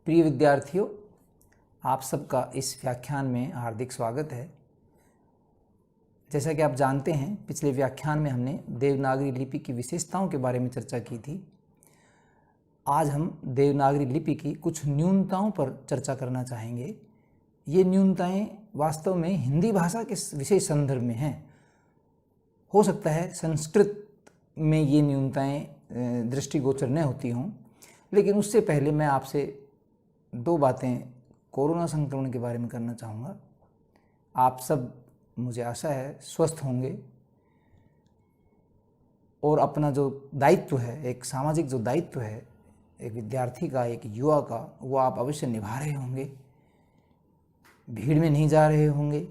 प्रिय विद्यार्थियों, आप सबका इस व्याख्यान में हार्दिक स्वागत है। जैसा कि आप जानते हैं, पिछले व्याख्यान में हमने देवनागरी लिपि की विशेषताओं के बारे में चर्चा की थी। आज हम देवनागरी लिपि की कुछ न्यूनताओं पर चर्चा करना चाहेंगे। ये न्यूनताएं वास्तव में हिंदी भाषा के विशेष संदर्भ में हैं। हो सकता है संस्कृत में ये न्यूनताएं दृष्टिगोचर न होती हों, लेकिन उससे पहले मैं आपसे दो बातें कोरोना संक्रमण के बारे में करना चाहूँगा। आप सब, मुझे आशा है, स्वस्थ होंगे और अपना जो दायित्व है, एक सामाजिक जो दायित्व है एक विद्यार्थी का, एक युवा का, वो आप अवश्य निभा रहे होंगे। भीड़ में नहीं जा रहे होंगे,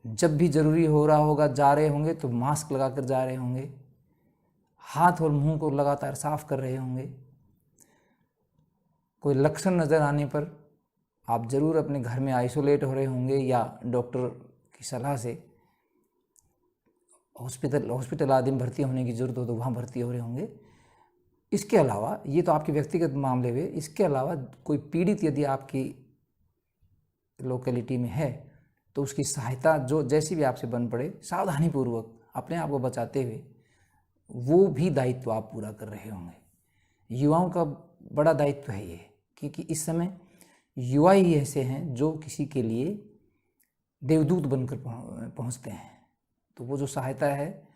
जब भी ज़रूरी हो रहा होगा जा रहे होंगे तो मास्क लगाकर जा रहे होंगे, हाथ और मुंह को लगातार साफ कर रहे होंगे। कोई लक्षण नज़र आने पर आप ज़रूर अपने घर में आइसोलेट हो रहे होंगे या डॉक्टर की सलाह से हॉस्पिटल आदि में भर्ती होने की ज़रूरत हो तो वहाँ भर्ती हो रहे होंगे। इसके अलावा, ये तो आपके व्यक्तिगत मामले हुए, इसके अलावा कोई पीड़ित यदि आपकी लोकेलिटी में है तो उसकी सहायता जो जैसी भी आपसे बन पड़े, सावधानीपूर्वक अपने आप को बचाते हुए, वो भी दायित्व आप पूरा कर रहे होंगे। युवाओं का बड़ा दायित्व है ये, क्योंकि इस समय युवा ही ऐसे हैं जो किसी के लिए देवदूत बनकर पहुंचते हैं। तो वो जो सहायता है,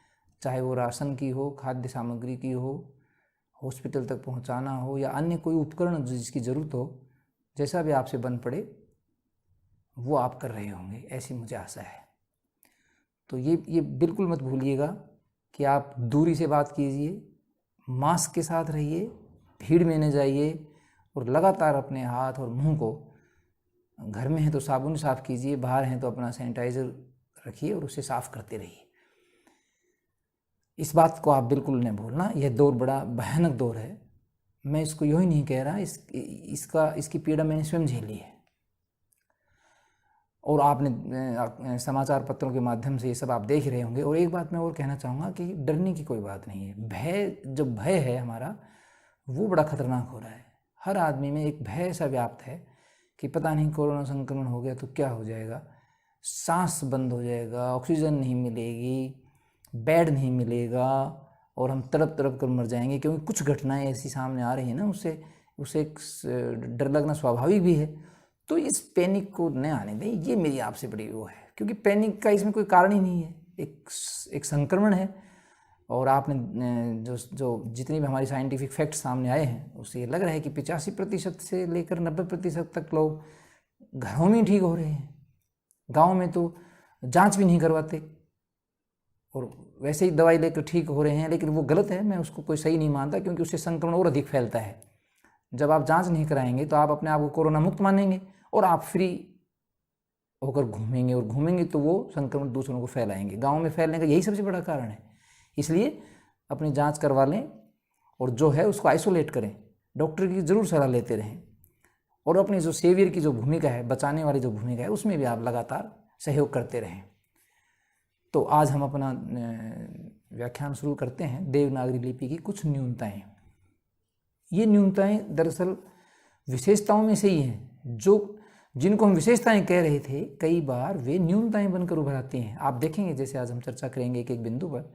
चाहे वो राशन की हो, खाद्य सामग्री की हो, हॉस्पिटल तक पहुंचाना हो या अन्य कोई उपकरण जिसकी ज़रूरत हो, जैसा भी आपसे बन पड़े वो आप कर रहे होंगे, ऐसी मुझे आशा है। तो ये बिल्कुल मत भूलिएगा कि आप दूरी से बात कीजिए, मास्क के साथ रहिए, भीड़ में न जाइए और लगातार अपने हाथ और मुंह को, घर में हैं तो साबुन साफ़ कीजिए, बाहर हैं तो अपना सैनिटाइज़र रखिए और उसे साफ़ करते रहिए। इस बात को आप बिल्कुल न भूलना। यह दौर बड़ा भयानक दौर है। मैं इसको यूँ ही नहीं कह रहा, इसकी पीड़ा मैंने स्वयं झेली है और आपने समाचार पत्रों के माध्यम से ये सब आप देख रहे होंगे। और एक बात मैं और कहना चाहूँगा कि डरने की कोई बात नहीं है। भय है हमारा, वो बड़ा खतरनाक हो रहा है। हर आदमी में एक भय ऐसा व्याप्त है कि पता नहीं कोरोना संक्रमण हो गया तो क्या हो जाएगा, सांस बंद हो जाएगा, ऑक्सीजन नहीं मिलेगी, बेड नहीं मिलेगा और हम तड़प तड़प कर मर जाएंगे। क्योंकि कुछ घटनाएं ऐसी सामने आ रही हैं ना, उससे एक डर लगना स्वाभाविक भी है। तो इस पैनिक को न आने दें, ये मेरी आपसे बड़ी वो है, क्योंकि पैनिक का इसमें कोई कारण ही नहीं है। एक संक्रमण है और आपने जो जितनी भी हमारी साइंटिफिक फैक्ट्स सामने आए हैं, उससे ये लग रहा है कि 85% से लेकर 90% तक लोग घरों में ठीक हो रहे हैं। गांव में तो जांच भी नहीं करवाते और वैसे ही दवाई लेकर ठीक हो रहे हैं, लेकिन वो गलत है। मैं उसको कोई सही नहीं मानता, क्योंकि उससे संक्रमण और अधिक फैलता है। जब आप जांच नहीं कराएंगे तो आप अपने आप को कोरोना मुक्त मानेंगे और आप फ्री होकर घूमेंगे तो वो संक्रमण दूसरों को फैलाएंगे। गाँव में फैलने का यही सबसे बड़ा कारण है। इसलिए अपनी जांच करवा लें और जो है उसको आइसोलेट करें, डॉक्टर की ज़रूर सलाह लेते रहें और अपनी जो सेवियर की जो भूमिका है, बचाने वाली जो भूमिका है, उसमें भी आप लगातार सहयोग करते रहें। तो आज हम अपना व्याख्यान शुरू करते हैं देवनागरी लिपि की कुछ न्यूनताएं। ये न्यूनताएं दरअसल विशेषताओं में से ही हैं। जिनको हम विशेषताएं कह रहे थे, कई बार वे न्यूनताएं बनकर उभर आती हैं। आप देखेंगे, जैसे आज हम चर्चा करेंगे एक एक बिंदु पर।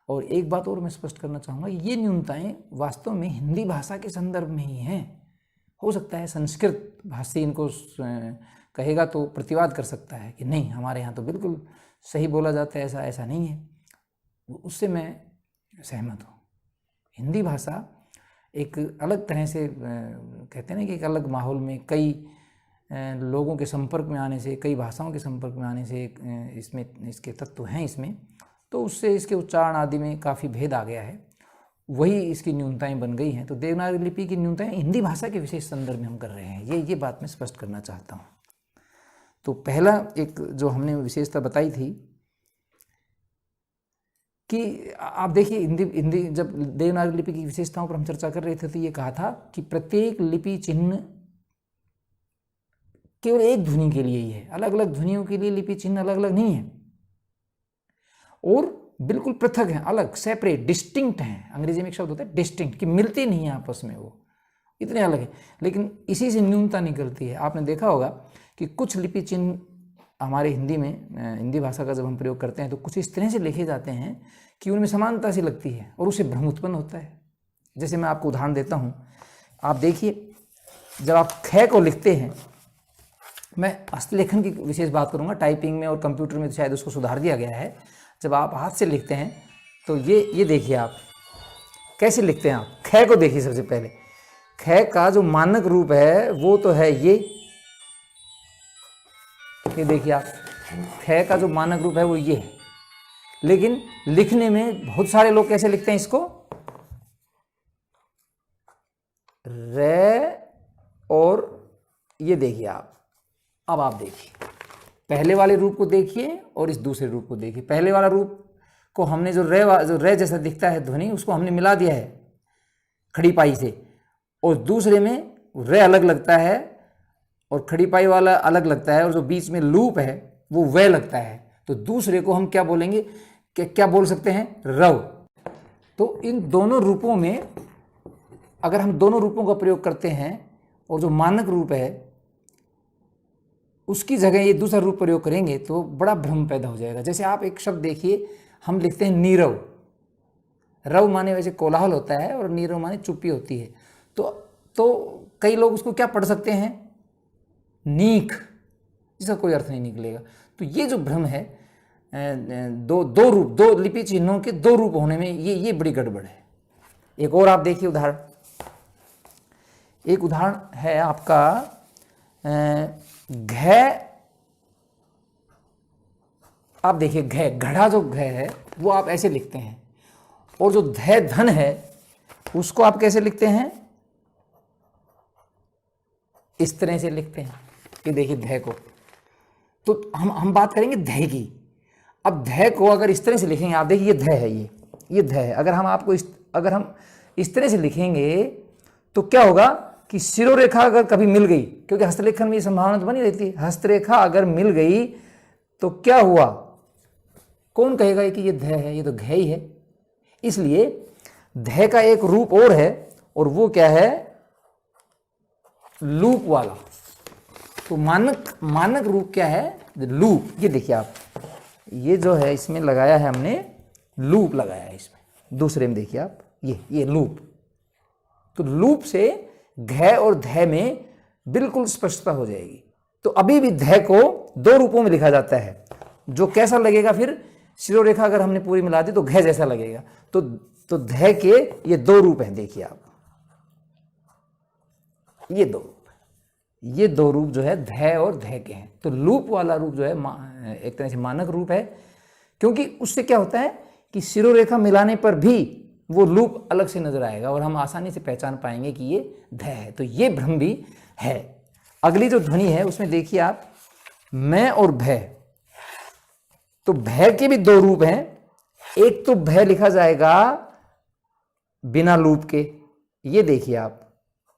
और एक बात और मैं स्पष्ट करना चाहूँगा, ये न्यूनताएं वास्तव में हिंदी भाषा के संदर्भ में ही हैं। हो सकता है संस्कृत भाषी इनको कहेगा तो प्रतिवाद कर सकता है कि नहीं, हमारे यहाँ तो बिल्कुल सही बोला जाता है, ऐसा नहीं है। उससे मैं सहमत हूँ। हिंदी भाषा एक अलग तरह से, कहते हैं ना कि एक अलग माहौल में कई लोगों के संपर्क में आने से, कई भाषाओं के संपर्क में आने से इसके तत्व हैं इसमें, तो उससे इसके उच्चारण आदि में काफ़ी भेद आ गया है। वही इसकी न्यूनताएं बन गई हैं। तो देवनागरी लिपि की न्यूनताएं हिंदी भाषा के विशेष संदर्भ में हम कर रहे हैं। ये बात मैं स्पष्ट करना चाहता हूँ। तो पहला एक जो हमने विशेषता बताई थी कि आप देखिए, हिंदी जब देवनागरी लिपि की विशेषताओं पर हम चर्चा कर रहे थे तो ये कहा था कि प्रत्येक लिपि चिन्ह केवल एक ध्वनि के लिए ही है। अलग अलग ध्वनियों के लिए लिपि चिन्ह अलग अलग नहीं है और बिल्कुल पृथक हैं, अलग, सेपरेट, डिस्टिंक्ट हैं। अंग्रेजी में एक शब्द होता है डिस्टिंक्ट, कि मिलते नहीं हैं आपस में वो। इतने अलग हैं, लेकिन इसी से न्यूनता निकलती है। आपने देखा होगा कि कुछ लिपि चिन्ह हमारे हिंदी में, हिंदी भाषा का जब हम प्रयोग करते हैं तो कुछ इस तरह से लिखे जाते हैं कि उनमें समानता सी लगती है और उससे भ्रम उत्पन्न होता है। जैसे मैं आपको उदाहरण देता हूँ, आप देखिए, जब आप ख को लिखते हैं, मैं हस्तलेखन की विशेष बात करूँगा, टाइपिंग में और कंप्यूटर में तो शायद उसको सुधार दिया गया है। जब आप हाथ से लिखते हैं तो ये देखिए आप कैसे लिखते हैं। आप ख को देखिए, सबसे पहले ख का जो मानक रूप है वो तो है ये देखिए आप, ख का जो मानक रूप है वो ये है। लेकिन लिखने में बहुत सारे लोग कैसे लिखते हैं इसको, रे, और ये देखिए आप। अब आप देखिए, पहले वाले रूप को देखिए और इस दूसरे रूप को देखिए। पहले वाला रूप को हमने जो रे जैसा दिखता है ध्वनि, उसको हमने मिला दिया है खड़ी पाई से, और दूसरे में रे अलग लगता है और खड़ी पाई वाला अलग लगता है, और जो बीच में लूप है वो वे लगता है। तो दूसरे को हम क्या बोलेंगे, क्या बोल सकते हैं, रव। तो इन दोनों रूपों में अगर हम दोनों रूपों का प्रयोग करते हैं और जो मानक रूप है उसकी जगह ये दूसरा रूप प्रयोग करेंगे तो बड़ा भ्रम पैदा हो जाएगा। जैसे आप एक शब्द देखिए, हम लिखते हैं नीरव। रव माने वैसे कोलाहल होता है और नीरव माने चुप्पी होती है। तो कई लोग उसको क्या पढ़ सकते हैं, नीक, जिसका कोई अर्थ नहीं निकलेगा। तो ये जो भ्रम है, दो लिपि चिन्हों के दो रूप होने में, ये बड़ी गड़बड़ है। एक और आप देखिए उदाहरण, एक उदाहरण है आपका घ। आप देखिए घ, घड़ा जो घ है वो आप ऐसे लिखते हैं, और जो ध धन है उसको आप कैसे लिखते हैं, इस तरह से लिखते हैं। ये देखिए ध को, तो हम बात करेंगे ध की। अब ध को अगर इस तरह से लिखेंगे, आप देखिए ये ध है, ये ध है। अगर हम इस तरह से लिखेंगे तो क्या होगा कि शिरोरेखा अगर कभी मिल गई, क्योंकि हस्तलेखन में ये संभावना तो बनी रहती है, हस्तरेखा अगर मिल गई तो क्या हुआ, कौन कहेगा कि ये ध है, ये तो घ ही है। इसलिए ध का एक रूप और है, और वो क्या है, लूप वाला। तो मानक रूप क्या है, लूप। ये देखिए आप, ये जो है इसमें लगाया है हमने, लूप लगाया है इसमें। दूसरे में देखिए आप, ये लूप। तो लूप से घ और ध में बिल्कुल स्पष्टता हो जाएगी। तो अभी भी ध को दो रूपों में लिखा जाता है, जो कैसा लगेगा, फिर शिरोरेखा अगर हमने पूरी मिला दी तो घ जैसा लगेगा। तो ध के ये दो रूप हैं, देखिए आप, ये दो रूप जो है ध और ध के हैं। तो लूप वाला रूप जो है एक तरह से मानक रूप है, क्योंकि उससे क्या होता है कि शिरोरेखा मिलाने पर भी वो लूप अलग से नजर आएगा और हम आसानी से पहचान पाएंगे कि ये ध है। तो ये भ्रम भी है। अगली जो ध्वनि है उसमें देखिए आप, मैं और भ। तो भ के भी दो रूप हैं। एक तो भ लिखा जाएगा बिना लूप के, ये देखिए आप,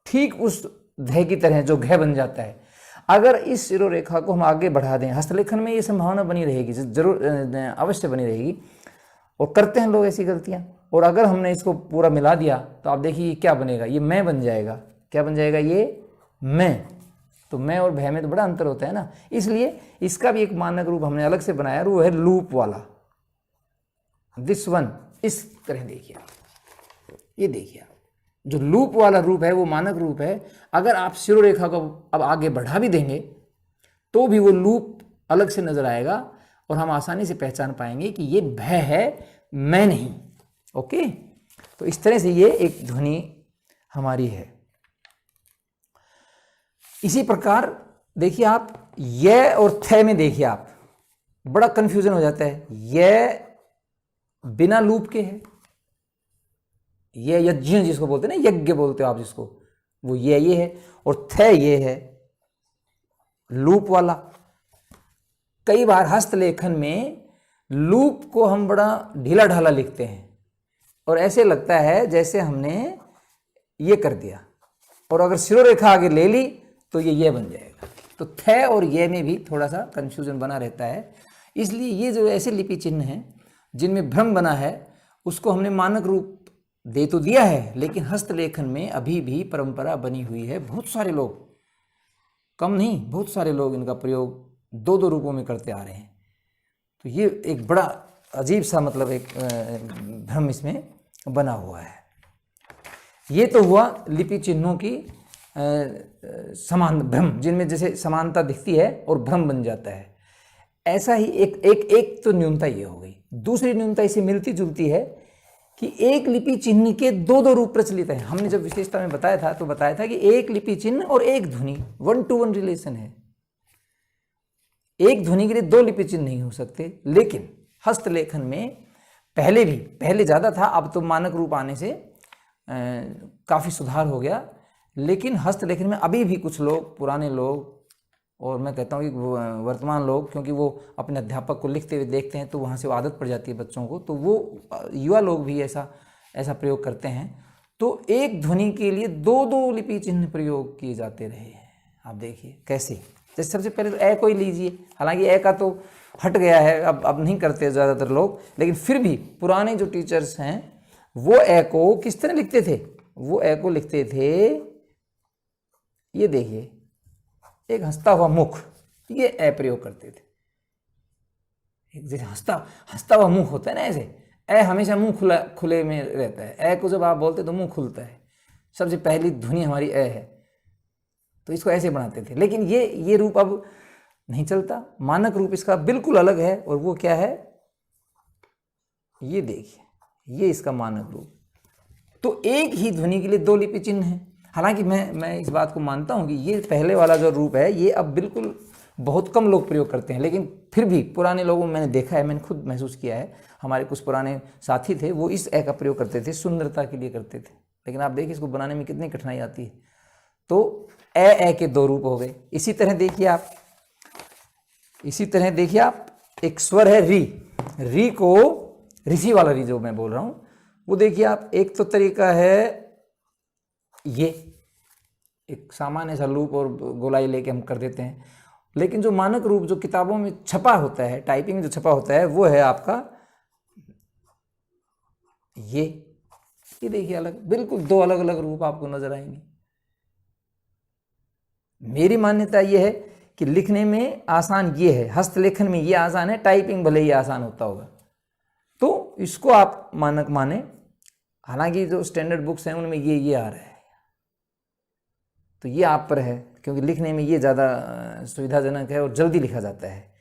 ठीक उस ध की तरह जो घ बन जाता है। अगर इस शिरोरेखा को हम आगे बढ़ा दें, हस्तलेखन में ये संभावना बनी रहेगी, जरूर अवश्य बनी रहेगी, और करते हैं लोग ऐसी गलतियां। और अगर हमने इसको पूरा मिला दिया तो आप देखिए ये क्या बनेगा, ये मैं बन जाएगा। क्या बन जाएगा, ये मैं। तो मैं और भय में तो बड़ा अंतर होता है ना, इसलिए इसका भी एक मानक रूप हमने अलग से बनाया, वो है लूप वाला, दिस वन। इस तरह देखिए आप, ये देखिए आप, जो लूप वाला रूप है वो मानक रूप है। अगर आप शिरोरेखा को अब आगे बढ़ा भी देंगे तो भी वो लूप अलग से नजर आएगा और हम आसानी से पहचान पाएंगे कि ये भय है, मैं नहीं। ओके, तो इस तरह से ये एक ध्वनि हमारी है। इसी प्रकार देखिए आप, य और थ में देखिए आप, बड़ा कंफ्यूजन हो जाता है। य बिना लूप के है, ये यज्ञ जिसको बोलते हैं ना, यज्ञ बोलते हो आप जिसको, वो ये है, और थ ये है लूप वाला। कई बार हस्तलेखन में लूप को हम बड़ा ढीला ढाला लिखते हैं और ऐसे लगता है जैसे हमने ये कर दिया, और अगर शिरोरेखा आगे ले ली तो ये बन जाएगा। तो थ और ये में भी थोड़ा सा कंफ्यूजन बना रहता है। इसलिए ये जो ऐसे लिपि चिन्ह हैं जिनमें भ्रम बना है, उसको हमने मानक रूप दे तो दिया है, लेकिन हस्तलेखन में अभी भी परंपरा बनी हुई है। बहुत सारे लोग, कम नहीं, बहुत सारे लोग इनका प्रयोग दो दो रूपों में करते आ रहे हैं। तो ये एक बड़ा अजीब सा मतलब एक भ्रम इसमें बना हुआ है। ये तो हुआ लिपि चिन्हों की समान भ्रम, जिनमें जैसे समानता दिखती है और भ्रम बन जाता है। ऐसा ही एक तो न्यूनता ये हो गई। दूसरी न्यूनता इसे मिलती जुलती है कि एक लिपि चिन्ह के दो दो रूप प्रचलित हैं। हमने जब विशेषता में बताया था तो बताया था कि एक लिपि चिन्ह और एक ध्वनि 1-to-1 रिलेशन है। एक ध्वनि के लिए दो लिपि चिन्ह नहीं हो सकते। लेकिन हस्तलेखन में पहले ज़्यादा था, अब तो मानक रूप आने से काफ़ी सुधार हो गया। लेकिन हस्तलेखन में अभी भी कुछ लोग, पुराने लोग, और मैं कहता हूँ कि वर्तमान लोग, क्योंकि वो अपने अध्यापक को लिखते हुए देखते हैं तो वहाँ से वो आदत पड़ जाती है बच्चों को, तो वो युवा लोग भी ऐसा प्रयोग करते हैं। तो एक ध्वनि के लिए दो दो लिपि चिन्ह प्रयोग किए जाते रहे हैं। आप देखिए कैसे, जैसे सबसे पहले तो ए को ही लीजिए। हालांकि ए का तो हट गया है, अब नहीं करते ज़्यादातर लोग, लेकिन फिर भी पुराने जो टीचर्स हैं वो ए को किस तरह लिखते थे? वो ए को लिखते थे, ये देखिए, एक हंसता हुआ मुख, ये ए प्रयोग करते थे। एक जैसे हंसता हुआ मुख होता है ना, ऐसे ए हमेशा मुंह खुले में रहता है। ए को जब आप बोलते तो मुंह खुलता है। सबसे पहली ध्वनि हमारी ए है, तो इसको ऐसे बनाते थे। लेकिन ये रूप अब नहीं चलता। मानक रूप इसका बिल्कुल अलग है, और वो क्या है? ये देखिए, ये इसका मानक रूप। तो एक ही ध्वनि के लिए दो लिपि चिन्ह है। हालांकि मैं इस बात को मानता हूँ कि ये पहले वाला जो रूप है ये अब बिल्कुल बहुत कम लोग प्रयोग करते हैं, लेकिन फिर भी पुराने लोगों में मैंने देखा है, मैंने खुद महसूस किया है। हमारे कुछ पुराने साथी थे, वो इस ए का प्रयोग करते थे, सुंदरता के लिए करते थे। लेकिन आप देखिए इसको बनाने में कितनी कठिनाई आती है। तो ए के दो रूप हो गए। इसी तरह देखिए आप, एक स्वर है री को, ऋषि वाला री जो मैं बोल रहा हूँ, वो देखिए आप, एक तो तरीका है ये एक सामान्य सा लूप और गोलाई लेके हम कर देते हैं। लेकिन जो मानक रूप जो किताबों में छपा होता है, टाइपिंग में जो छपा होता है, वो है आपका ये देखिए अलग, बिल्कुल दो अलग अलग रूप आपको नजर आएंगे। मेरी मान्यता ये है कि लिखने में आसान ये है, हस्तलेखन में ये आसान है, टाइपिंग भले ही आसान होता होगा, तो इसको आप मानक माने। हालांकि जो स्टैंडर्ड बुक्स हैं उनमें ये आ रहा है, तो ये आप पर है, क्योंकि लिखने में ये ज़्यादा सुविधाजनक है और जल्दी लिखा जाता है।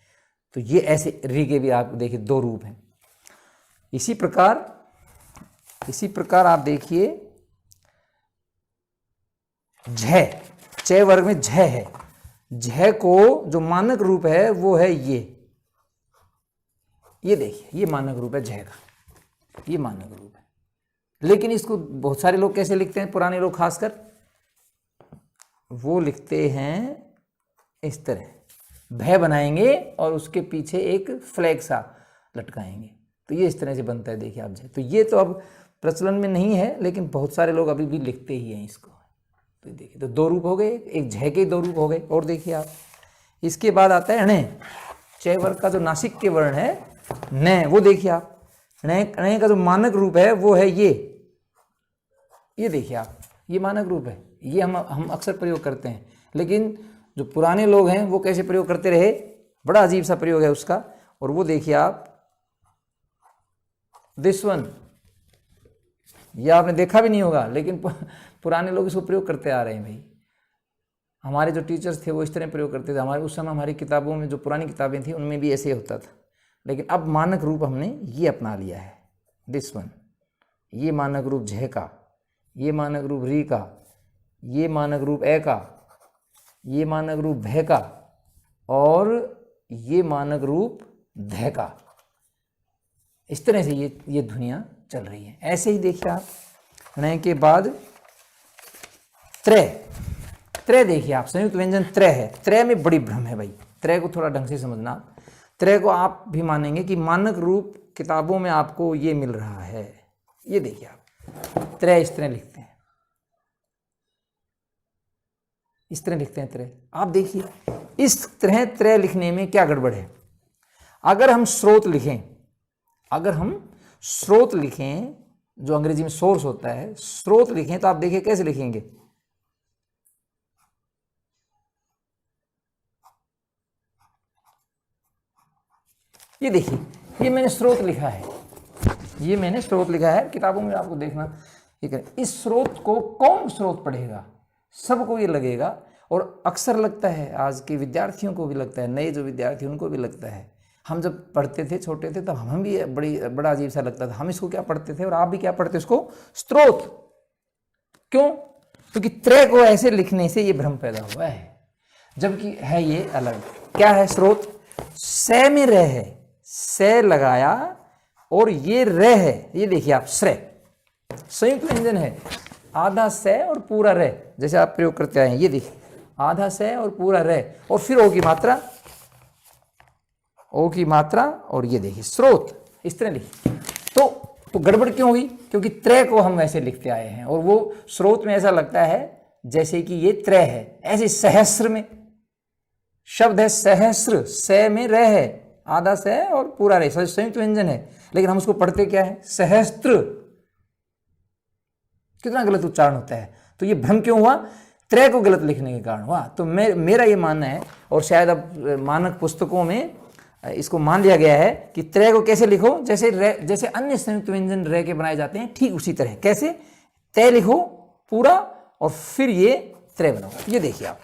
तो ये ऐसे री के भी आप देखिए दो रूप हैं। इसी प्रकार आप देखिए झ, च वर्ग में झ है। झ को जो मानक रूप है वो है ये देखिए, ये मानक रूप है झ का, ये मानक रूप है। लेकिन इसको बहुत सारे लोग कैसे लिखते हैं, पुराने लोग खासकर, वो लिखते हैं इस तरह, भय बनाएंगे और उसके पीछे एक फ्लैग सा लटकाएंगे, तो ये इस तरह से बनता है। देखिए आप, तो ये तो अब प्रचलन में नहीं है, लेकिन बहुत सारे लोग अभी भी लिखते ही हैं इसको। तो देखिए, तो दो रूप हो गए, एक झ के दो रूप हो गए। और देखिए आप, इसके बाद आता है ण, च वर्ग का जो नासिक के वर्ण है न, वो देखिए आप, ण का जो मानक रूप है वो है ये देखिए आप, ये मानक रूप है। ये हम अक्सर प्रयोग करते हैं, लेकिन जो पुराने लोग हैं वो कैसे प्रयोग करते रहे, बड़ा अजीब सा प्रयोग है उसका। और वो देखिए आप, दिस वन, ये आपने देखा भी नहीं होगा, लेकिन पुराने लोग इसको प्रयोग करते आ रहे हैं भाई। हमारे जो टीचर्स थे वो इस तरह प्रयोग करते थे। हमारे उस समय हमारी किताबों में, जो पुरानी किताबें थी, उनमें भी ऐसे होता था। लेकिन अब मानक रूप हमने ये अपना लिया है, दिस वन। ये मानक रूप झ का, ये मानक रूप री का, ये मानक रूप ए का, ये मानक रूप भय का, और ये मानक रूप ध का। इस तरह से ये ध्वनियाँ चल रही हैं। ऐसे ही देखिए आप, ण के बाद त्रय देखिए आप, संयुक्त व्यंजन त्रय है। त्रय में बड़ी भ्रम है भाई, त्रय को थोड़ा ढंग से समझना। त्रय को आप भी मानेंगे कि मानक रूप किताबों में आपको ये मिल रहा है। ये देखिए आप, त्रय इस तरह लिखते हैं, इस तरह लिखते हैं त्रय। आप देखिए इस तरह त्रय लिखने में क्या गड़बड़ है। अगर हम स्रोत लिखें जो अंग्रेजी में सोर्स होता है, स्रोत लिखें तो आप देखिए कैसे लिखेंगे। ये देखिए, ये मैंने स्रोत लिखा है, ये मैंने स्रोत लिखा है, किताबों में आपको देखना। ठीक है, इस स्रोत को कौन स्रोत पढ़ेगा? सबको ये लगेगा, और अक्सर लगता है, आज के विद्यार्थियों को भी लगता है, नए जो विद्यार्थी उनको भी लगता है। हम जब पढ़ते थे, छोटे थे, तब हमें भी बड़ा अजीब सा लगता था। हम इसको क्या पढ़ते थे और आप भी क्या पढ़ते, इसको स्रोत। क्यों? क्योंकि त्रय को ऐसे लिखने से ये भ्रम पैदा हुआ है, जबकि है ये अलग। क्या है स्रोत? से में रह है, से लगाया और ये रह है, ये देखिए आप, श्रय संयुक्त व्यंजन है, आधा से और पूरा रह, जैसे आप प्रयोग करते आए हैं। ये देखिए, आधा से और पूरा रह, और फिर ओ की मात्रा, ओ की मात्रा, और ये देखिए स्रोत, इस तरह लिखिए। तो गड़बड़ क्यों हुई? क्योंकि त्रय को हम ऐसे लिखते आए हैं, और वो स्रोत में ऐसा लगता है जैसे कि ये त्रय है। ऐसे सहस्र में शब्द है सहस्र, से में रह है, आधा से और पूरा रह, संयुक्त व्यंजन है, लेकिन हम उसको पढ़ते क्या है? सहस्त्र। कितना गलत उच्चारण होता है। तो ये भ्रम क्यों हुआ? त्रय को गलत लिखने के कारण हुआ। तो मेरा ये मानना है, और शायद अब मानक पुस्तकों में इसको मान लिया गया है कि त्रय को कैसे लिखो, जैसे अन्य संयुक्त व्यंजन रह के बनाए जाते हैं, ठीक उसी तरह। कैसे? तय लिखो पूरा, और फिर ये त्रय बनाओ। ये देखिए आप,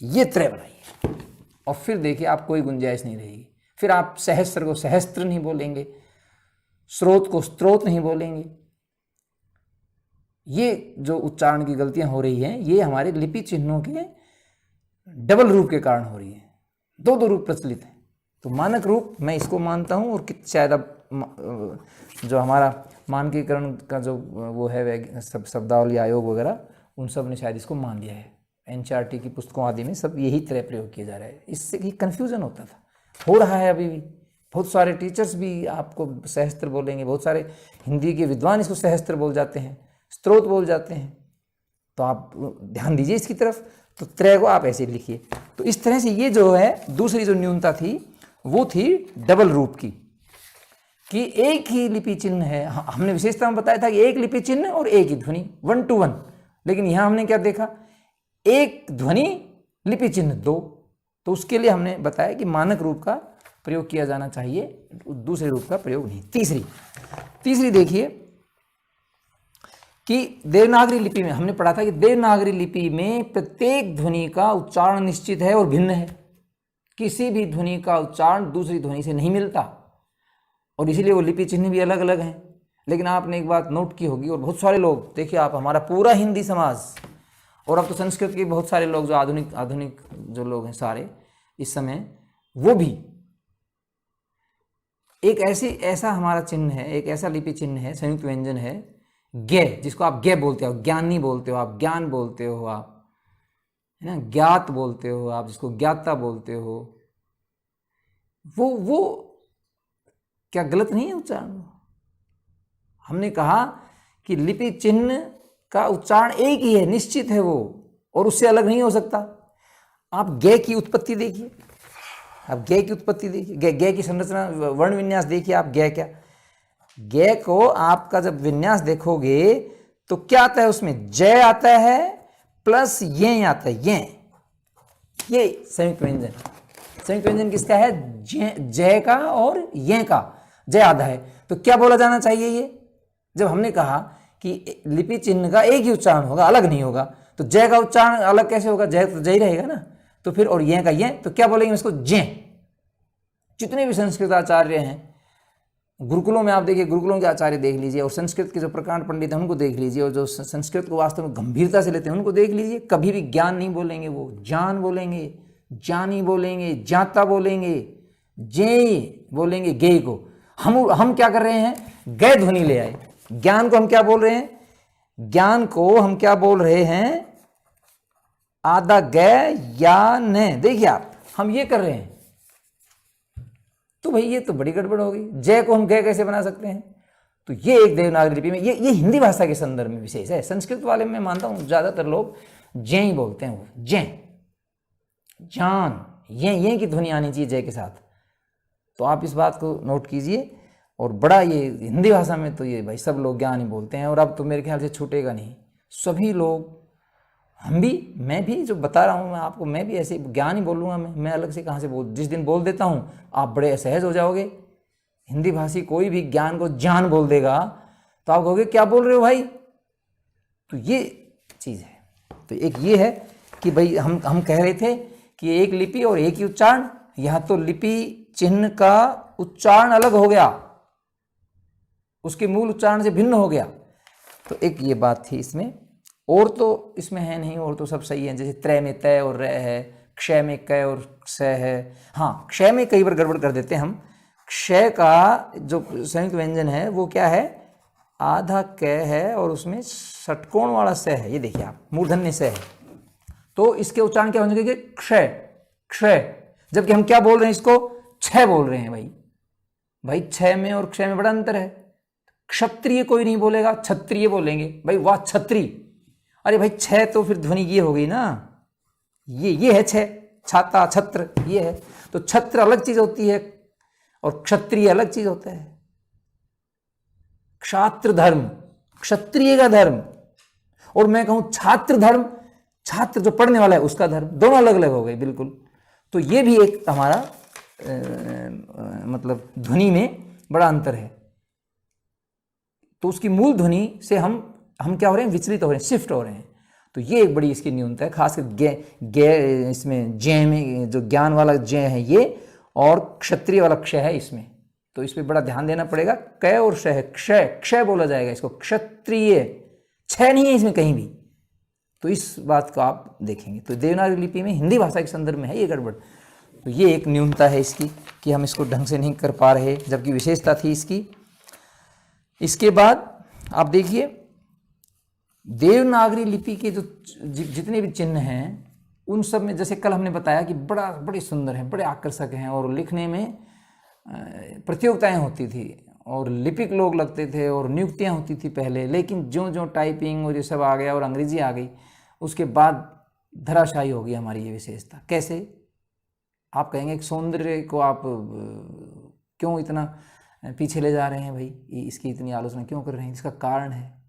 ये त्रय बनाइए, और फिर देखिए आप कोई गुंजाइश नहीं रहेगी। फिर आप सहस्त्र को सहस्त्र नहीं बोलेंगे, स्रोत को स्त्रोत नहीं बोलेंगे। ये जो उच्चारण की गलतियां हो रही हैं, ये हमारे लिपि चिन्हों के डबल रूप के कारण हो रही है। दो रूप प्रचलित हैं। तो मानक रूप मैं इसको मानता हूँ, और शायद अब जो हमारा मानकीकरण का जो वो है, शब्दावली आयोग वगैरह, उन सब ने शायद इसको मान लिया है। एनसीईआरटी की पुस्तकों आदि में सब यही तरह प्रयोग किया जा रहा है। इससे ही कन्फ्यूजन होता था, हो रहा है अभी भी। बहुत सारे टीचर्स भी आपको सहस्त्र बोलेंगे, बहुत सारे हिंदी के विद्वान इसको सहस्त्र बोल जाते हैं, स्त्रोत बोल जाते हैं। तो आप ध्यान दीजिए इसकी तरफ। तो त्रय को आप ऐसे लिखिए। तो इस तरह से ये जो है दूसरी जो न्यूनता थी, वो थी डबल रूप की, कि एक ही लिपि चिन्ह है। हमने विशेषता में बताया था कि एक लिपि चिन्ह और एक ही ध्वनि, 1 to 1। लेकिन यहां हमने क्या देखा? एक ध्वनि लिपि चिन्ह 2। तो उसके लिए हमने बताया कि मानक रूप का प्रयोग किया जाना चाहिए, दूसरे रूप का प्रयोग नहीं। तीसरी देखिए कि देवनागरी लिपि में हमने पढ़ा था कि देवनागरी लिपि में प्रत्येक ध्वनि का उच्चारण निश्चित है और भिन्न है। किसी भी ध्वनि का उच्चारण दूसरी ध्वनि से नहीं मिलता, और इसीलिए वो लिपि चिन्ह भी अलग अलग हैं। लेकिन आपने एक बात नोट की होगी, और बहुत सारे लोग, देखिए आप, हमारा पूरा हिंदी समाज, और अब तो संस्कृत के बहुत सारे लोग जो आधुनिक जो लोग हैं सारे इस समय, वो भी एक ऐसा हमारा चिन्ह है, एक ऐसा लिपि चिन्ह है, संयुक्त व्यंजन है, ज्ञ, जिसको आप ज्ञ बोलते हो, ज्ञानी बोलते हो, आप ज्ञान बोलते हो, आप है ना, ज्ञात बोलते हो आप, जिसको ज्ञाता बोलते हो। वो क्या गलत नहीं है उच्चारण? हमने कहा कि लिपि चिन्ह का उच्चारण एक ही है, निश्चित है वो, और उससे अलग नहीं हो सकता। आप ज्ञ की उत्पत्ति देखिए, आप ज्ञ की उत्पत्ति देखिए, ज्ञ की संरचना, वर्ण विन्यास देखिए आप। ज्ञ को आपका जब विन्यास देखोगे तो क्या आता है उसमें? जय आता है प्लस ये आता है, ये संयुक्त व्यंजन। संयुक्त व्यंजन किसका है? जय का और ये का, जय आधा है। तो क्या बोला जाना चाहिए? ये जब हमने कहा कि लिपि चिन्ह का एक ही उच्चारण होगा, अलग नहीं होगा, तो जय का उच्चारण अलग कैसे होगा? जय तो जय रहेगा ना। तो फिर और ये का ये, तो क्या बोलेंगे इसको? जय। जितने भी संस्कृत आचार्य हैं, गुरुकुलों में आप देखिए, गुरुकुलों के आचार्य देख लीजिए, और संस्कृत के जो प्रकांड पंडित हैं उनको देख लीजिए, और जो संस्कृत को वास्तव में गंभीरता से लेते हैं उनको देख लीजिए। कभी भी ज्ञान नहीं बोलेंगे, वो ज्ञान बोलेंगे, ज्ञानी बोलेंगे, ज्ञाता बोलेंगे, जे बोलेंगे, गे को। हम क्या कर रहे हैं? गै ध्वनि ले आए। ज्ञान को हम क्या बोल रहे हैं? ज्ञान को हम क्या बोल रहे हैं? आधा गै या न। देखिए आप, हम ये कर रहे हैं। तो भाई ये तो बड़ी गड़बड़ हो गई। जय को हम गय कैसे बना सकते हैं? तो ये एक देवनागरी लिपि में, ये हिंदी भाषा के संदर्भ में विशेष है। संस्कृत वाले में मानता हूं ज्यादातर लोग जय ही बोलते हैं, वो जय, जान, ये की ध्वनि आनी चाहिए जय के साथ। तो आप इस बात को नोट कीजिए। और बड़ा ये हिंदी भाषा में तो ये भाई सब लोग ज्ञान ही बोलते हैं, और अब तो मेरे ख्याल से छूटेगा नहीं। सभी लोग, हम भी, मैं भी जो बता रहा हूँ मैं आपको, मैं भी ऐसे ज्ञान ही बोलूँगा। मैं अलग से कहाँ से बोल, जिस दिन बोल देता हूँ आप बड़े असहज हो जाओगे। हिंदी भाषी कोई भी ज्ञान को जान बोल देगा तो आप कहोगे क्या बोल रहे हो भाई। तो ये चीज़ है। तो एक ये है कि भाई हम कह रहे थे कि एक लिपि और एक ही उच्चारण, यहाँ तो लिपि चिन्ह का उच्चारण अलग हो गया, उसके मूल उच्चारण से भिन्न हो गया। तो एक ये बात थी इसमें, और तो इसमें है नहीं, और तो सब सही है। जैसे त्रय में तय और र है, क्षय में क और स है। हाँ, क्षय में कई बार गड़बड़ कर देते हैं हम। क्षय का जो संयुक्त व्यंजन है वो क्या है, आधा क है और उसमें षटकोण वाला स है। ये देखिए आप, मूर्धन्य स है, तो इसके उच्चारण क्या हो जाएंगे, क्षय क्षय। जबकि हम क्या बोल रहे हैं, इसको क्षय बोल रहे हैं। भाई क्षय में और क्षय में बड़ा अंतर है। क्षत्रिय कोई नहीं बोलेगा, क्षत्रिय बोलेंगे। भाई वाह क्षत्रिय, अरे भाई क्षय तो फिर ध्वनि ये हो गई ना, ये है क्षय, छाता छत्र ये है। तो छत्र अलग चीज होती है और क्षत्रिय अलग चीज होता है। क्षात्र धर्म, क्षत्रिय का धर्म, और मैं कहूं छात्र धर्म, छात्र जो पढ़ने वाला है उसका धर्म, दोनों अलग अलग हो गए बिल्कुल। तो ये भी एक हमारा मतलब ध्वनि में बड़ा अंतर है। तो उसकी मूल ध्वनि से हम क्या हो रहे हैं, विचलित हो रहे हैं, शिफ्ट हो रहे हैं। तो ये एक बड़ी इसकी न्यूनता है, खासकर इसमें जय में जो ज्ञान वाला जय है ये, और क्षत्रिय वाला क्षय है इसमें। तो इस पर बड़ा ध्यान देना पड़ेगा। क और श है, क्षय क्षय बोला जाएगा इसको, क्षत्रिय, क्षय नहीं है इसमें कहीं भी। तो इस बात को आप देखेंगे। तो देवनागरी लिपि में हिंदी भाषा के संदर्भ में है ये गड़बड़। तो ये एक न्यूनता है इसकी कि हम इसको ढंग से नहीं कर पा रहे, जबकि विशेषता थी इसकी। इसके बाद आप देखिए देवनागरी लिपि के जो जितने भी चिन्ह हैं उन सब में, जैसे कल हमने बताया कि बड़े सुंदर हैं, बड़े आकर्षक हैं, और लिखने में प्रतियोगिताएं होती थी और लिपिक लोग लगते थे और नियुक्तियां होती थी पहले। लेकिन जो टाइपिंग और ये सब आ गया और अंग्रेजी आ गई, उसके बाद धराशायी हो गई हमारी ये विशेषता। कैसे? आप कहेंगे कि सौंदर्य को आप क्यों इतना पीछे ले जा रहे हैं भाई, इसकी इतनी आलोचना क्यों कर रहे हैं? इसका कारण है,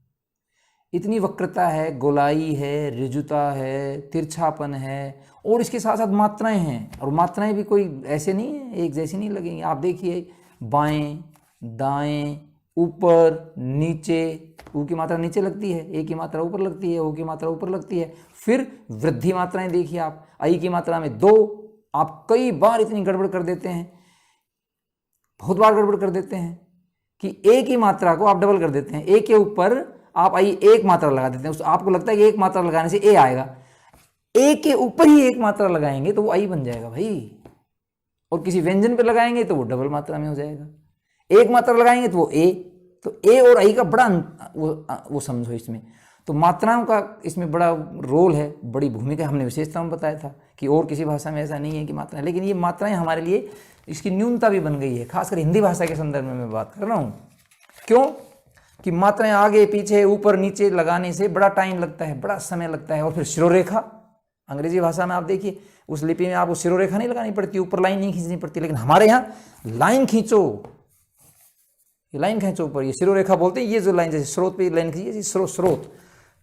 इतनी वक्रता है, गोलाई है, ऋजुता है, तिरछापन है, और इसके साथ साथ मात्राएं हैं। और मात्राएं भी कोई ऐसे नहीं है, एक जैसी नहीं लगेंगी। आप देखिए बाएं, दाएं, ऊपर, नीचे, ऊ की मात्रा नीचे लगती है, ए की मात्रा ऊपर लगती है, ओ की मात्रा ऊपर लगती है। फिर वृद्धि मात्राएं देखिए आप, आई की मात्रा में 2, आप कई बार इतनी गड़बड़ कर देते हैं, बहुत बार गड़बड़ कर देते हैं कि ए की मात्रा को आप डबल कर देते हैं, ए के ऊपर आप आई एक मात्रा लगा देते हैं। आपको लगता है कि एक मात्रा लगाने से ए आएगा, ए के ऊपर ही एक मात्रा लगाएंगे तो वो आई बन जाएगा भाई, और किसी व्यंजन पे लगाएंगे तो वो डबल मात्रा में हो जाएगा। एक मात्रा लगाएंगे तो वो ए, तो ए और आई का बड़ा वो समझो इसमें। तो मात्राओं का इसमें बड़ा रोल है, बड़ी भूमिका। हमने विशेषता में बताया था कि और किसी भाषा में ऐसा नहीं है कि मात्राएं, लेकिन ये मात्राएं हमारे लिए इसकी न्यूनता भी बन गई है, खासकर हिंदी भाषा के संदर्भ में मैं बात कर रहा हूँ। क्यों? कि मात्राएं आगे पीछे ऊपर नीचे लगाने से बड़ा टाइम लगता है, बड़ा समय लगता है। और फिर शिरोरेखा, अंग्रेजी भाषा में आप देखिए उस लिपि में आपको शिरोरेखा नहीं लगानी पड़ती, ऊपर लाइन नहीं खींचनी पड़ती, लेकिन हमारे यहाँ लाइन खींचो, ये लाइन खींचो ऊपर, ये शिरोरेखा बोलते हैं। ये जो लाइन जैसे स्रोत पे लाइन खींचिए, स्रोत,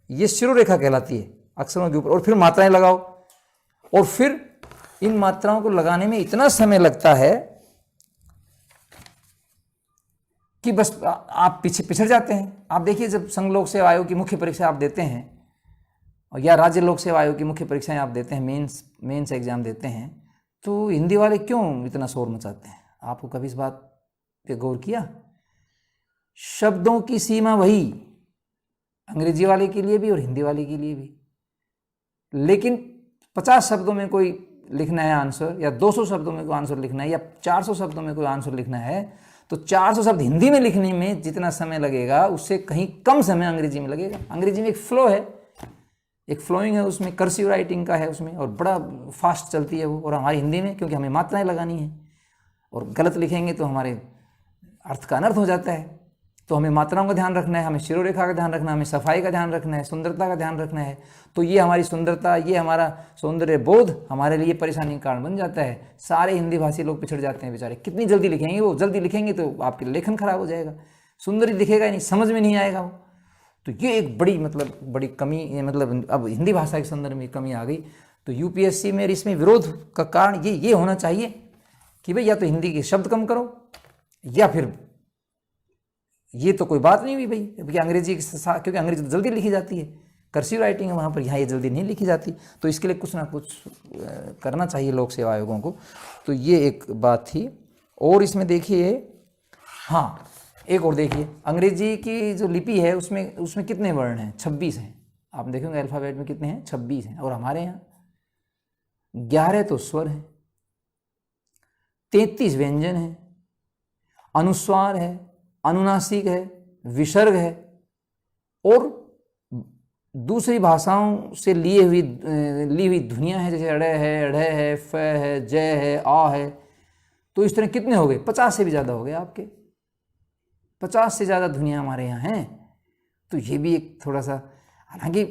ये शिरोरेखा कहलाती है अक्षरों के ऊपर। और फिर मात्राएं लगाओ, और फिर इन मात्राओं को लगाने में इतना समय लगता है कि बस आप पीछे पिछड़ जाते हैं। आप देखिए जब संघ लोक सेवा आयोग की मुख्य परीक्षा आप देते हैं, या राज्य लोक सेवा आयोग की मुख्य परीक्षाएं आप देते हैं, मेंस एग्जाम देते हैं, तो हिंदी वाले क्यों इतना शोर मचाते हैं? आपको कभी इस बात पे गौर किया? शब्दों की सीमा वही, अंग्रेजी वाले के लिए भी और हिंदी वाले के लिए भी, लेकिन 50 शब्दों में कोई लिखना है आंसर, या 200 शब्दों में कोई आंसर लिखना है, या 400 शब्दों में कोई आंसर लिखना है, तो 400 शब्द हिंदी में लिखने में जितना समय लगेगा उससे कहीं कम समय अंग्रेजी में लगेगा। अंग्रेजी में एक फ्लो है, एक फ्लोइंग है, उसमें कर्सिव राइटिंग का है उसमें, और बड़ा फास्ट चलती है वो। और हमारी हिंदी में क्योंकि हमें मात्राएं लगानी है, और गलत लिखेंगे तो हमारे अर्थ का अनर्थ हो जाता है। तो हमें मात्राओं का ध्यान रखना है, हमें शिरोरेखा का ध्यान रखना है, हमें सफाई का ध्यान रखना है, सुंदरता का ध्यान रखना है। तो ये हमारी सुंदरता, ये हमारा सौंदर्य बोध हमारे लिए परेशानी का कारण बन जाता है। सारे हिंदी भाषी लोग पिछड़ जाते हैं बेचारे। कितनी जल्दी लिखेंगे वो, जल्दी लिखेंगे तो आपके लेखन खराब हो जाएगा, सुंदर ही दिखेगा ही नहीं, समझ में नहीं आएगा वो। तो ये एक बड़ी बड़ी कमी, मतलब अब हिंदी भाषा के संदर्भ में कमी आ गई। तो यूपीएससी में इसमें विरोध का कारण ये होना चाहिए कि भाई या तो हिंदी के शब्द कम करो, या फिर ये तो कोई बात नहीं हुई भाई, क्योंकि अंग्रेजी क्योंकि अंग्रेजी तो जल्दी लिखी जाती है, कर्सिव राइटिंग है वहाँ पर, यहाँ ये जल्दी नहीं लिखी जाती। तो इसके लिए कुछ ना कुछ करना चाहिए लोक सेवा आयोगों को। तो ये एक बात थी। और इसमें देखिए, हाँ एक और देखिए, अंग्रेजी की जो लिपि है उसमें कितने वर्ण हैं? 26 हैं। आप देखेंगे अल्फ़ाबेट में कितने हैं? 26 हैं। और हमारे यहाँ 11 तो स्वर हैं, 33 व्यंजन हैं, अनुस्वार है, अनुनासिक है, विसर्ग है, और दूसरी भाषाओं से ली हुई ध्वनियाँ हैं, जैसे अड़े है, अढ़े है, फ है, जय है, आ है। तो इस तरह कितने हो गए? 50 से भी ज़्यादा हो गए आपके, 50 से ज़्यादा ध्वनियाँ हमारे यहाँ हैं। तो ये भी एक थोड़ा सा, हालांकि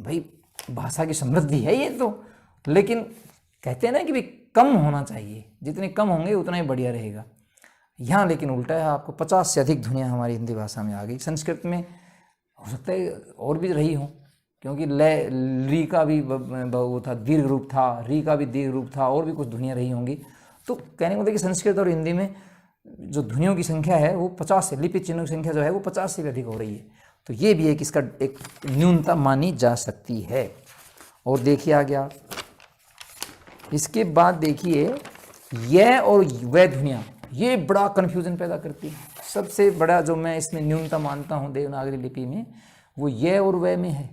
भाई भाषा की समृद्धि है ये तो, लेकिन कहते हैं ना कि भाई कम होना चाहिए, जितने कम होंगे उतना ही बढ़िया रहेगा। यहाँ लेकिन उल्टा है, आपको 50 से अधिक ध्वनियाँ हमारी हिंदी भाषा में आ गई। संस्कृत में हो सकता है और भी रही हों, क्योंकि री का भी वो था, दीर्घ रूप था, री का भी दीर्घ रूप था, और भी कुछ ध्वनियाँ रही होंगी। तो कहने को कि संस्कृत और हिंदी में जो ध्वनियों की संख्या है वो 50 से, लिपि चिन्हों की संख्या जो है वो 50 से भी अधिक हो रही है। तो ये भी एक इसका एक न्यूनता मानी जा सकती है। और देखिए आ गया, इसके बाद देखिए यह और वह ध्वनियाँ, ये बड़ा कन्फ्यूजन पैदा करती है। सबसे बड़ा जो मैं इसमें न्यूनता मानता हूँ देवनागरी लिपि में, वो यह और वह में है।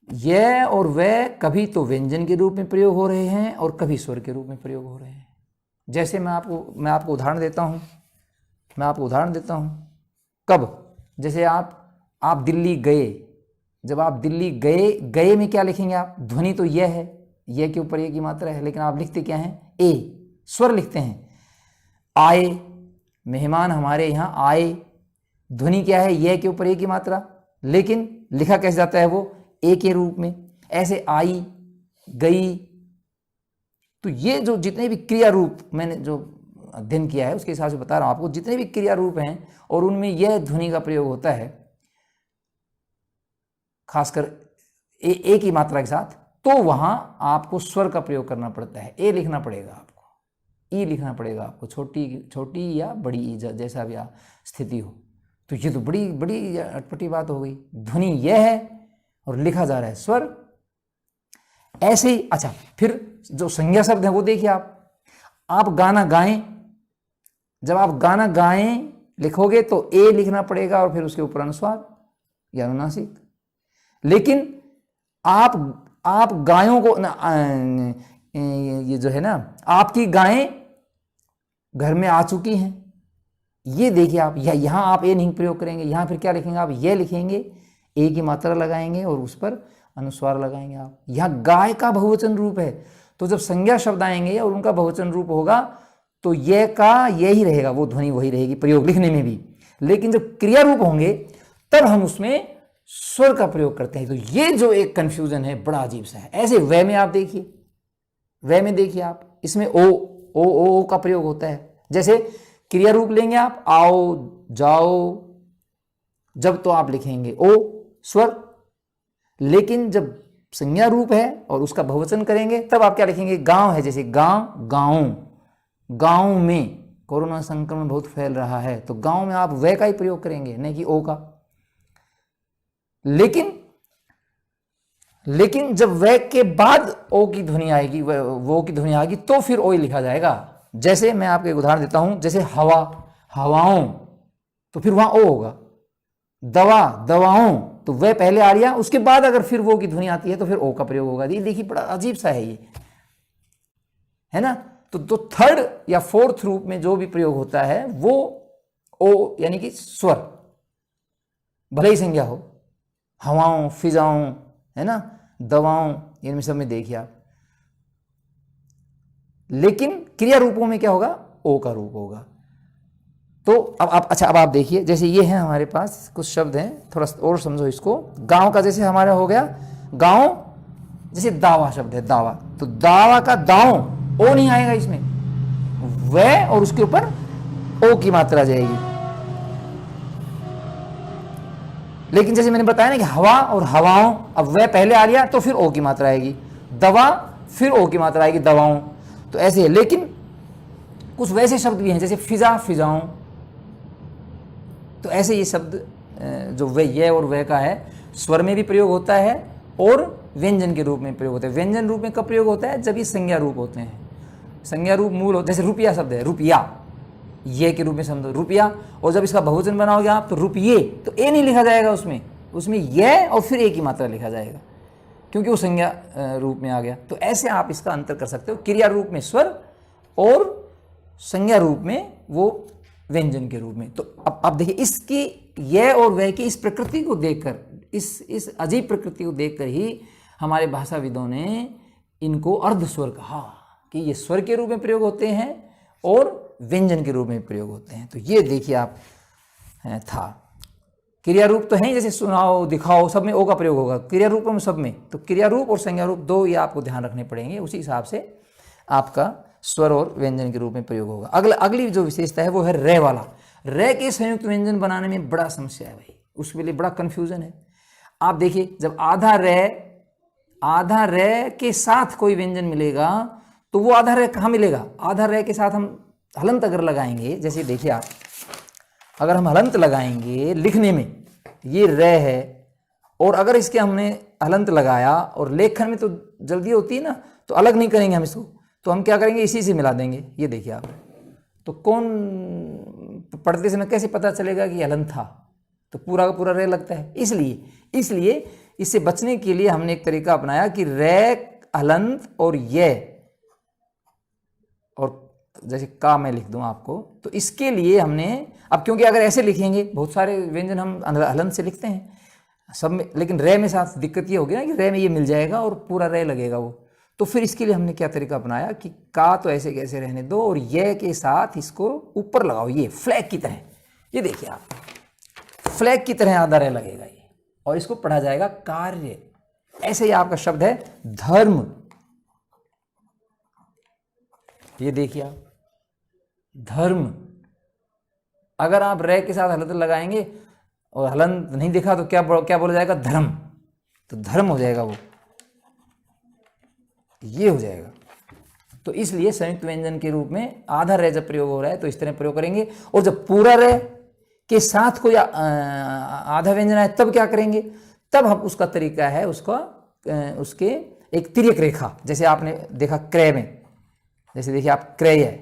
यह और वह कभी तो व्यंजन के रूप में प्रयोग हो रहे हैं और कभी स्वर के रूप में प्रयोग हो रहे हैं। जैसे मैं आपको उदाहरण देता हूँ, कब? जैसे आप दिल्ली गए, जब आप दिल्ली गए में क्या लिखेंगे आप? ध्वनि तो यह है, यह के ऊपर ये की मात्रा है, लेकिन आप लिखते क्या हैं? ए, स्वर लिखते हैं। आए, मेहमान हमारे यहाँ आए, ध्वनि क्या है? यह के ऊपर ए की मात्रा, लेकिन लिखा कैसे जाता है? वो ए के रूप में। ऐसे आई, गई। तो ये जो जितने भी क्रिया रूप मैंने जो अध्ययन किया है उसके हिसाब से बता रहा हूं आपको, जितने भी क्रिया रूप हैं और उनमें यह ध्वनि का प्रयोग होता है, खासकर ए की मात्रा के साथ, तो वहां आपको स्वर का प्रयोग करना पड़ता है। ए लिखना पड़ेगा आपको, ई लिखना पड़ेगा आपको, छोटी या बड़ी ई, जैसा भी स्थिति हो। तो ये तो बड़ी अटपटी बात हो गई। ध्वनि यह है और लिखा जा रहा है स्वर। ऐसे ही अच्छा, फिर जो संज्ञा शब्द है वो देखिए आप गाना गाएं, जब आप गाना गाएं लिखोगे तो ए लिखना पड़ेगा और फिर उसके ऊपर अनुस्वार या अनुनासिक। लेकिन आप गायों को ये जो है ना, आपकी गायें घर में आ चुकी हैं, ये देखिए आप, यहाँ आप ए नहीं प्रयोग करेंगे, यहाँ फिर क्या लिखेंगे आप? ये लिखेंगे, ए की मात्रा लगाएंगे और उस पर अनुस्वार लगाएंगे आप। यहाँ गाय का बहुवचन रूप है, तो जब संज्ञा शब्द आएंगे और उनका बहुवचन रूप होगा तो यह का यही रहेगा, वो ध्वनि वही रहेगी प्रयोग लिखने में भी। लेकिन जब क्रिया रूप होंगे तब हम उसमें स्वर का प्रयोग करते हैं। तो ये जो एक कंफ्यूजन है बड़ा अजीब सा है। ऐसे वह में आप देखिए, वह में देखिए आप, इसमें ओ का प्रयोग होता है। जैसे क्रिया रूप लेंगे आप, आओ, जाओ, जब तो आप लिखेंगे ओ स्वर, लेकिन जब संज्ञा रूप है और उसका बहुवचन करेंगे तब आप क्या लिखेंगे? गांव है, जैसे गांव में कोरोना संक्रमण बहुत फैल रहा है, तो गांव में आप वह का ही प्रयोग करेंगे, नहीं कि ओ का। लेकिन जब वह के बाद ओ की ध्वनि आएगी, वो की ध्वनि आएगी, तो फिर ओ ही लिखा जाएगा। जैसे मैं आपको एक उदाहरण देता हूं, जैसे हवाओं, तो फिर वहां ओ होगा। दवाओं, तो वह पहले आ रहा, उसके बाद अगर फिर वो की ध्वनि आती है तो फिर ओ का प्रयोग होगा। ये देखिए बड़ा अजीब सा है ये, है ना। तो थर्ड या फोर्थ रूप में जो भी प्रयोग होता है वो ओ यानी कि स्वर, भले ही संज्ञा हो, हवाओं, फिजाओं, है ना, दवाओं, इनमें सब में देखिए आप। लेकिन क्रिया रूपों में क्या होगा? ओ का रूप होगा। तो अब आप देखिए, जैसे ये है हमारे पास कुछ शब्द हैं, थोड़ा और समझो इसको। गांव का जैसे हमारा हो गया गांव, जैसे दावा शब्द है दावा, तो दावा का दाव ओ नहीं आएगा इसमें, वह और उसके ऊपर ओ की मात्रा आ जाएगी। लेकिन जैसे मैंने बताया ना कि हवा और हवाओं, अब वह पहले आ गया तो फिर ओ की मात्रा आएगी, दवा फिर ओ की मात्रा आएगी दवाओं, तो ऐसे है। लेकिन कुछ वैसे शब्द भी हैं जैसे फिजा फिजाओं, तो ऐसे ये शब्द जो वे ये और वह का है, स्वर में भी प्रयोग होता है और व्यंजन के रूप में प्रयोग होता है। व्यंजन रूप में कब प्रयोग होता है? जब ये संज्ञा रूप होते हैं। संज्ञा रूप मूल होते, जैसे रुपया शब्द है, रुपया ये के रूप में समझो रुपया, और जब इसका बहुवचन बनाओगे आप तो रुपये, तो ए नहीं लिखा जाएगा उसमें ये और फिर ए की मात्रा लिखा जाएगा, क्योंकि वो संज्ञा रूप में आ गया। तो ऐसे आप इसका अंतर कर सकते हो, क्रिया रूप में स्वर और संज्ञा रूप में वो व्यंजन के रूप में। तो अब देखिए, इसकी यह और वह की इस प्रकृति को देखकर, इस अजीब प्रकृति को देखकर ही हमारे भाषाविदों ने इनको अर्ध स्वर कहा, कि ये स्वर के रूप में प्रयोग होते हैं और व्यंजन के रूप में प्रयोग होते हैं। तो ये देखिए आप था, क्रिया रूप तो है जैसे सुनाओ दिखाओ, सब में ओ का प्रयोग होगा, क्रिया रूपों में सब में। तो क्रिया रूप और संज्ञा रूप दो ये आपको ध्यान रखने पड़ेंगे, उसी हिसाब से आपका स्वर और व्यंजन के रूप में प्रयोग होगा। अगली जो विशेषता है वो है रे वाला। रे के संयुक्त व्यंजन बनाने में बड़ा समस्या है भाई, उसके लिए बड़ा कन्फ्यूजन है। आप देखिए, जब आधा रे के साथ कोई व्यंजन मिलेगा तो वो आधा रे कहाँ मिलेगा? आधा रे के साथ हम हलंत अगर लगाएंगे, जैसे देखिए आप, अगर हम हलंत लगाएंगे लिखने में, ये रे है, और अगर इसके हमने हलंत लगाया और लेखन में तो जल्दी होती है ना, तो अलग नहीं करेंगे हम इसको, तो हम क्या करेंगे, इसी से मिला देंगे। ये देखिए आप, तो कौन पढ़ते समय कैसे पता चलेगा कि हलंत था? तो पूरा का पूरा रे लगता है। इसलिए इससे बचने के लिए हमने एक तरीका अपनाया कि रे हलंत और ये, और जैसे का मैं लिख दूं आपको, तो इसके लिए हमने, अब क्योंकि अगर ऐसे लिखेंगे, बहुत सारे व्यंजन हम हलंत से लिखते हैं सब में, लेकिन रे में साथ दिक्कत ये होगी ना कि रे में ये मिल जाएगा और पूरा रे लगेगा वो। तो फिर इसके लिए हमने क्या तरीका अपनाया कि का तो ऐसे कैसे रहने दो और ये के साथ इसको ऊपर लगाओ, ये फ्लैग की तरह। ये देखिए आप, फ्लैग की तरह आधा रे लगेगा ये, और इसको पढ़ा जाएगा कार्य। ऐसे ही आपका शब्द है धर्म। ये देखिए आप, धर्म, अगर आप रे के साथ हलंत लगाएंगे और हलंत नहीं दिखा तो क्या बोला जाएगा? धर्म। तो धर्म हो जाएगा वो, ये हो जाएगा। तो इसलिए संयुक्त व्यंजन के रूप में आधा रे जब प्रयोग हो रहा है तो इस तरह प्रयोग करेंगे, और जब पूरा रे के साथ कोई आधा व्यंजन है तब क्या करेंगे? तब हम, उसका तरीका है उसके एक तिर्यक रेखा, जैसे आपने देखा क्रय में, जैसे देखिए आप क्रय है,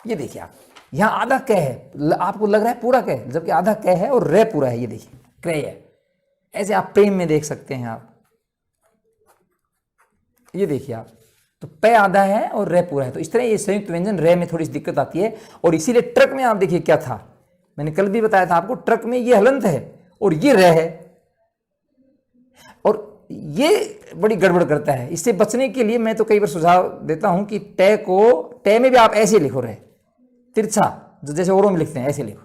ये देखिए आप, यहाँ आधा क है, आपको लग रहा है पूरा क, जबकि आधा क है और रे पूरा है। ये देखिए क्रय है। ऐसे आप प्रेम में देख सकते हैं आप, ये देखिए आप, तो पे आधा है और रे पूरा है। तो इस तरह ये संयुक्त व्यंजन रे में थोड़ी सी दिक्कत आती है, और इसीलिए ट्रक में आप देखिए क्या था, मैंने कल भी बताया था आपको, ट्रक में ये हलंत है और ये रे है, और ये बड़ी गड़बड़ करता है। इससे बचने के लिए मैं तो कई बार सुझाव देता हूं कि टे में भी आप ऐसे लिखो, रहे तिरछा, जो जैसे औरों में लिखते हैं ऐसे लिखो,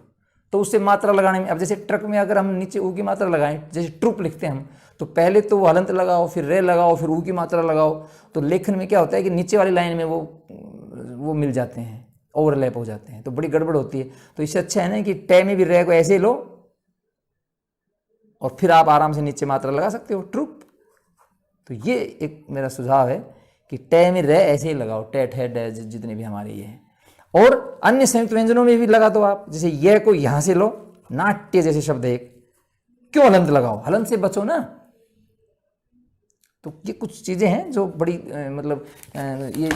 तो उससे मात्रा लगाने में, अब जैसे ट्रक में अगर हम नीचे ऊ की मात्रा लगाएं, जैसे ट्रुप लिखते हैं हम, तो पहले तो वो हलंत लगाओ, फिर रे लगाओ, फिर ऊ की मात्रा लगाओ, तो लेखन में क्या होता है कि नीचे वाली लाइन में वो मिल जाते हैं, ओवरलैप हो जाते हैं, तो बड़ी गड़बड़ होती है। तो इससे अच्छा है ना कि टे में भी रे को ऐसे लो और फिर आप आराम से नीचे मात्रा लगा सकते हो, ट्रुप। तो ये एक मेरा सुझाव है कि टे में रे ऐसे ही लगाओ, टे ठे डे जितने भी हमारे ये हैं। और अन्य संयुक्त व्यंजनों में भी लगा दो आप, जैसे ये को यहां से लो, नाट्य जैसे शब्द है एक, क्यों हलंत लगाओ? हलंत से बचो ना। तो ये कुछ चीजें हैं जो बड़ी मतलब ये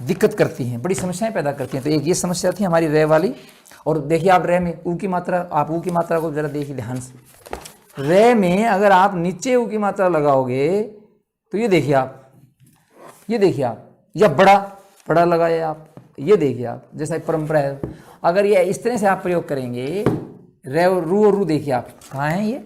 दिक्कत करती हैं, बड़ी समस्याएं पैदा करती हैं। तो एक ये समस्या थी हमारी रे वाली। और देखिए आप रे में ऊ की मात्रा, आप ऊ की मात्रा को जरा देखिए ध्यान से। रे में अगर आप नीचे ऊ की मात्रा लगाओगे तो ये देखिए आप, या बड़ा लगाए आप, ये देखिए आप, जैसा परंपरा है। अगर ये इस तरह से आप प्रयोग करेंगे, रे और रू देखिए आप कहाँ हैं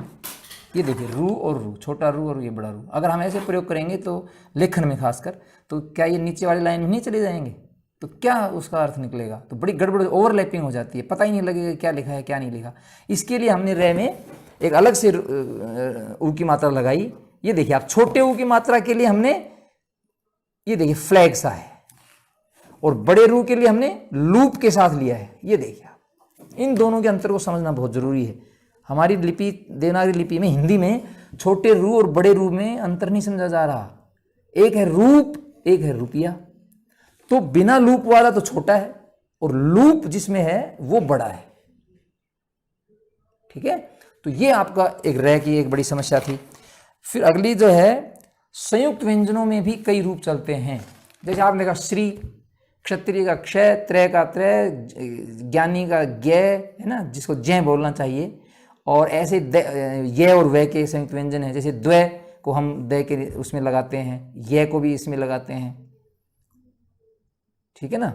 ये देखिए रू और रू, छोटा रू और ये बड़ा रू। अगर हम ऐसे प्रयोग करेंगे तो लेखन में खासकर, तो क्या ये नीचे वाली लाइन में नहीं चले जाएंगे? तो क्या उसका अर्थ निकलेगा? तो बड़ी गड़बड़, ओवरलैपिंग हो जाती है, पता ही नहीं लगेगा क्या लिखा है क्या नहीं लिखा। इसके लिए हमने रे में एक अलग से ऊ की मात्रा लगाई। ये देखिए आप, छोटे ऊ की मात्रा के लिए हमने ये देखिए फ्लैग सा है, और बड़े रू के लिए हमने लूप के साथ लिया है। ये देखिए आप, इन दोनों के अंतर को समझना बहुत जरूरी है। हमारी लिपि, देवनागरी लिपि में, हिंदी में छोटे रू और बड़े रू में अंतर नहीं समझा जा रहा। एक है रूप, एक है रुपया। तो बिना लूप वाला तो छोटा है, और लूप जिसमें है वो बड़ा है। ठीक है, तो ये आपका एक रे की एक बड़ी समस्या थी। फिर अगली जो है, संयुक्त व्यंजनों में भी कई रूप चलते हैं। जैसे आपने कहा श्री, क्षत्रिय का क्षय, त्रय का त्रय, ज्ञानी का ज्ञ, है ना, जिसको जय बोलना चाहिए। और ऐसे ये और वे के संयुक्त व्यंजन है। जैसे द्वय को हम दय के उसमें लगाते हैं, ये को भी इसमें लगाते हैं। ठीक है ना,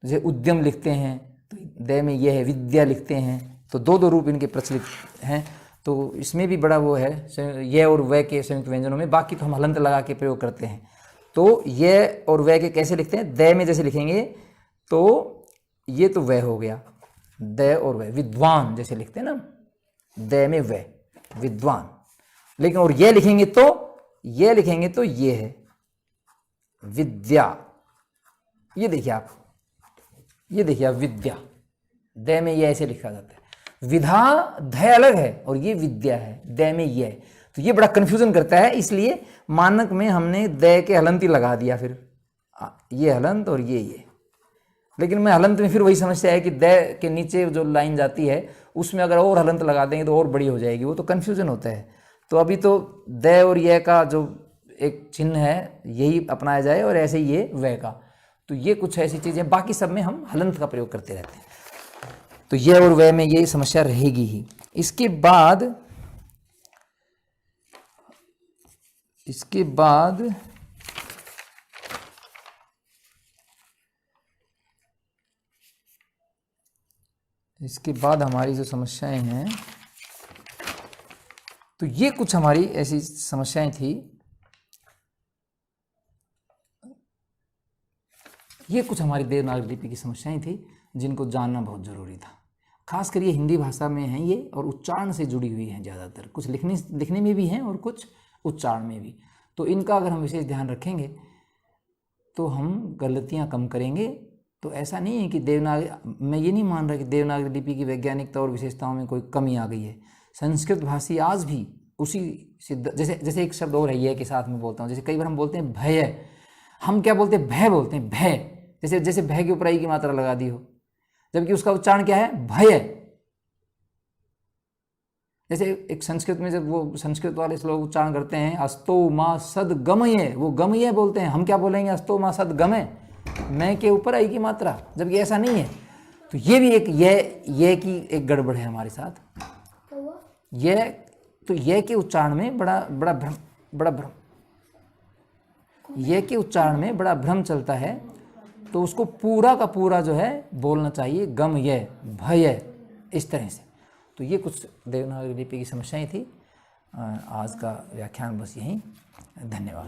जैसे उद्यम लिखते हैं तो दय में ये है, विद्या लिखते हैं तो दो दो रूप इनके प्रचलित हैं। तो इसमें भी बड़ा वो है ये और वे के संयुक्त व्यंजनों में। बाकी तो हम हलंत लगा के प्रयोग करते हैं। तो ये और वे के कैसे लिखते हैं? दय में जैसे लिखेंगे तो ये तो वह हो गया, दय और वह। विद्वान जैसे लिखते हैं ना, दय में वह, विद्वान। लेकिन और ये लिखेंगे तो ये है विद्या। ये देखिए आप, विद्या, दय में ये ऐसे लिखा जाता है। विधा धय अलग है और ये विद्या है, दय में ये है। तो ये बड़ा कंफ्यूजन करता है, इसलिए मानक में हमने दय के हलंत ही लगा दिया। फिर ये हलंत और ये। लेकिन मैं हलंत में फिर वही समस्या है कि दय के नीचे जो लाइन जाती है उसमें अगर और हलंत लगा देंगे तो और बड़ी हो जाएगी, वो तो कंफ्यूजन होता है। तो अभी तो दय और ये का जो एक चिन्ह है यही अपनाया जाए, और ऐसे ही ये वह का। तो ये कुछ ऐसी चीज़ें, बाकी सब में हम हलंत का प्रयोग करते रहते हैं। तो ये और वह में ये समस्या रहेगी ही। इसके बाद हमारी जो समस्याएं हैं, तो ये कुछ हमारी ऐसी समस्याएं थी। ये कुछ हमारी देवनागरी लिपि की समस्याएं थी जिनको जानना बहुत ज़रूरी था। खासकर ये हिंदी भाषा में हैं ये, और उच्चारण से जुड़ी हुई हैं ज़्यादातर। कुछ लिखने में भी हैं और कुछ उच्चारण में भी। तो इनका अगर हम विशेष ध्यान रखेंगे तो हम गलतियां कम करेंगे। तो ऐसा नहीं है कि मैं ये नहीं मान रहा कि देवनागरी लिपि की वैज्ञानिकता और विशेषताओं में कोई कमी आ गई है। संस्कृत भाषी आज भी उसी जैसे एक शब्द और है ये के साथ में बोलता हूँ। जैसे कई बार हम बोलते हैं भय, हम क्या बोलते हैं? भय बोलते हैं, भय। जैसे भय के ऊपर आई की मात्रा लगा दी हो, जबकि उसका उच्चारण क्या है? भय। जैसे एक संस्कृत में जब वो संस्कृत वाले लोग उच्चारण करते हैं अस्तो मा सद गमये, वो गमये बोलते हैं। हम क्या बोलेंगे? अस्तो मा सद गमय, मैं के ऊपर आई की मात्रा, जबकि ऐसा नहीं है। तो ये भी एक ये की एक गड़बड़ है हमारे साथ। ये के उच्चारण में बड़ा भ्रम ये के उच्चारण में बड़ा भ्रम चलता है। तो उसको पूरा का पूरा जो है बोलना चाहिए गमय, भय, इस तरह से। तो ये कुछ देवनागरी लिपि की समस्याएं थी। आज का व्याख्यान बस यहीं। धन्यवाद।